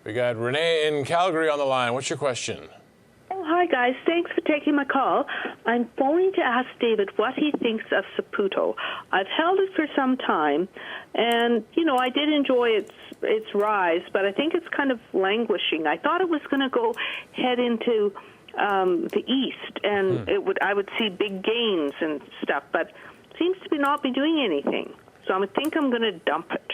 We got Renee in Calgary on the line. What's your question? Oh, hi, guys. Thanks for taking my call. I'm phoning to ask David what he thinks of Saputo. I've held it for some time, and, I did enjoy its rise, but I think it's kind of languishing. I thought it was going to head into the east, and I would see big gains and stuff, but seems to not be doing anything. So I think I'm going to dump it.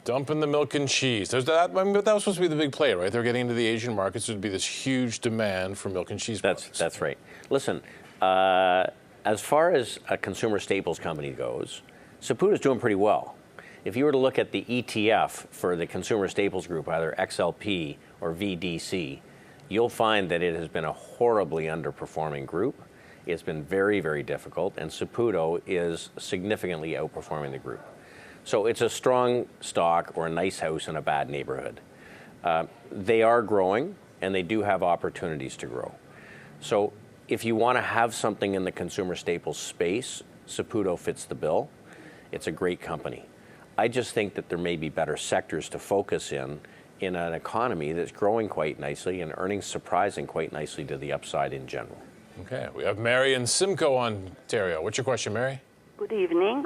Dumping the milk and cheese. That was supposed to be the big play, right? They're getting into the Asian markets. There'd be this huge demand for milk and cheese products. That's right. Listen, as far as a consumer staples company goes, Saputo's doing pretty well. If you were to look at the ETF for the consumer staples group, either XLP or VDC, you'll find that it has been a horribly underperforming group. It's been very, very difficult, and Saputo is significantly outperforming the group. So it's a strong stock or a nice house in a bad neighborhood. They are growing, and they do have opportunities to grow. So if you want to have something in the consumer staples space, Saputo fits the bill. It's a great company. I just think that there may be better sectors to focus in an economy that's growing quite nicely and earnings surprising quite nicely to the upside in general. Okay, we have Mary in Simcoe, Ontario. What's your question, Mary? Good evening.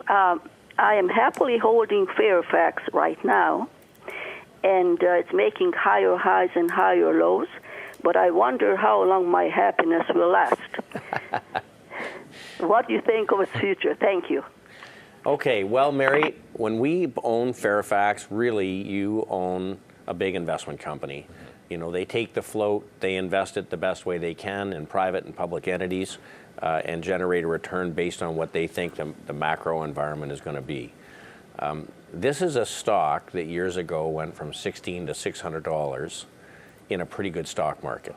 I am happily holding Fairfax right now, and it's making higher highs and higher lows, but I wonder how long my happiness will last. What do you think of its future? Thank you. Okay, well, Mary, when we own Fairfax, really you own a big investment company. They take the float, they invest it the best way they can in private and public entities, and generate a return based on what they think the macro environment is going to be. This is a stock that years ago went from $16 to $600 in a pretty good stock market.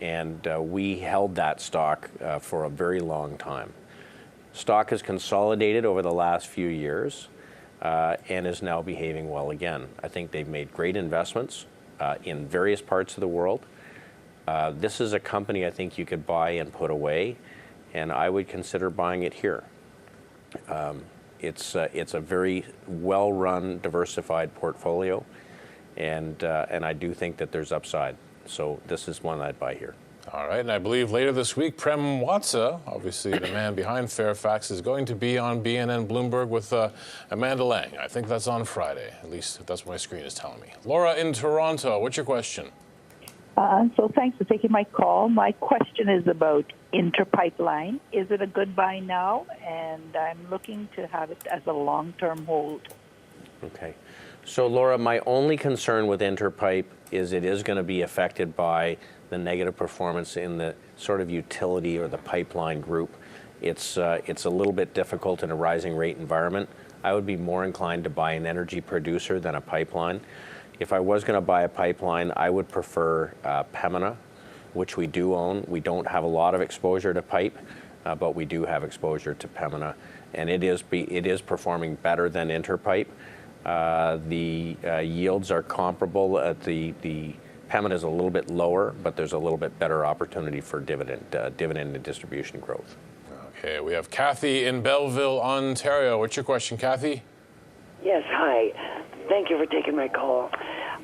And we held that stock for a very long time. Stock has consolidated over the last few years and is now behaving well again. I think they've made great investments in various parts of the world. This is a company I think you could buy and put away, and I would consider buying it here. It's a very well-run, diversified portfolio, and I do think that there's upside. So this is one I'd buy here. All right, and I believe later this week, Prem Watsa, obviously the man behind Fairfax, is going to be on BNN Bloomberg with Amanda Lang. I think that's on Friday. At least that's what my screen is telling me. Laura in Toronto, what's your question? So thanks for taking my call. My question is about Interpipeline. Is it a good buy now? And I'm looking to have it as a long-term hold. Okay. So, Laura, my only concern with Interpipe is it is going to be affected by the negative performance in the sort of utility or the pipeline group. It's a little bit difficult in a rising rate environment. I would be more inclined to buy an energy producer than a pipeline. If I was going to buy a pipeline, I would prefer Pembina, which we do own. We don't have a lot of exposure to pipe, but we do have exposure to Pembina, and it is performing better than Interpipe. The yields are comparable. The Pembina is a little bit lower, but there's a little bit better opportunity for dividend and distribution growth. Okay, we have Kathy in Belleville, Ontario. What's your question, Kathy? Yes, hi. Thank you for taking my call.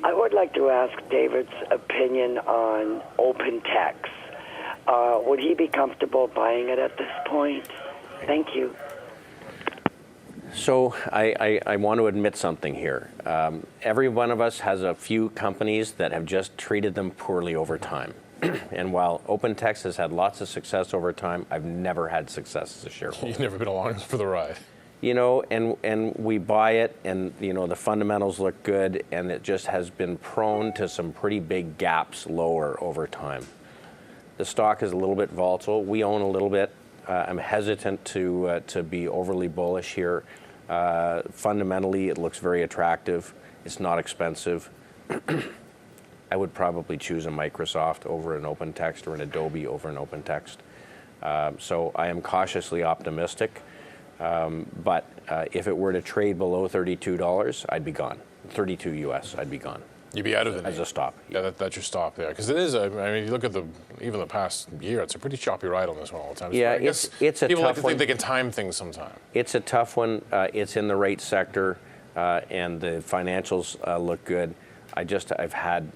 I would like to ask David's opinion on OpenText. Would he be comfortable buying it at this point? Thank you. So I want to admit something here. Every one of us has a few companies that have just treated them poorly over time. And while OpenText has had lots of success over time, I've never had success as a shareholder. You've never been along for the ride. And we buy it, and the fundamentals look good, and it just has been prone to some pretty big gaps lower over time. The stock is a little bit volatile. We own a little bit. I'm hesitant to be overly bullish here. Fundamentally, it looks very attractive. It's not expensive. I would probably choose a Microsoft over an OpenText or an Adobe over an OpenText. So I am cautiously optimistic. But if it were to trade below $32, I'd be gone. 32 US, I'd be gone. You'd be out of it as a stop. Yeah, that's your stop there, because it is. You look at even the past year; it's a pretty choppy ride on this one all the time. Yeah, it's a tough one. People like to think they can time things sometimes. It's a tough one. It's in the right sector, and the financials look good. I've had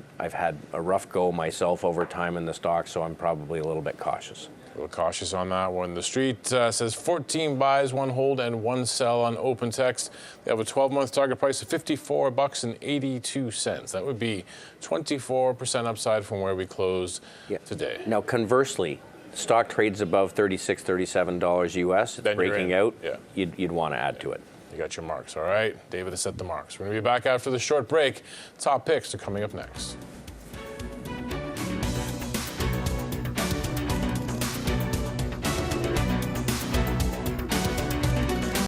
a rough go myself over time in the stock, so I'm probably a little bit cautious. A little cautious on that one. The Street says 14 buys, 1 hold, and 1 sell on OpenText. They have a 12-month target price of $54.82. That would be 24% upside from where we closed today. Now, conversely, stock trades above $36, $37 US. It's Then you're breaking in. out. Yeah. You'd want to add to it. You got your marks, all right? David has set the marks. We're going to be back after the short break. Top picks are coming up next.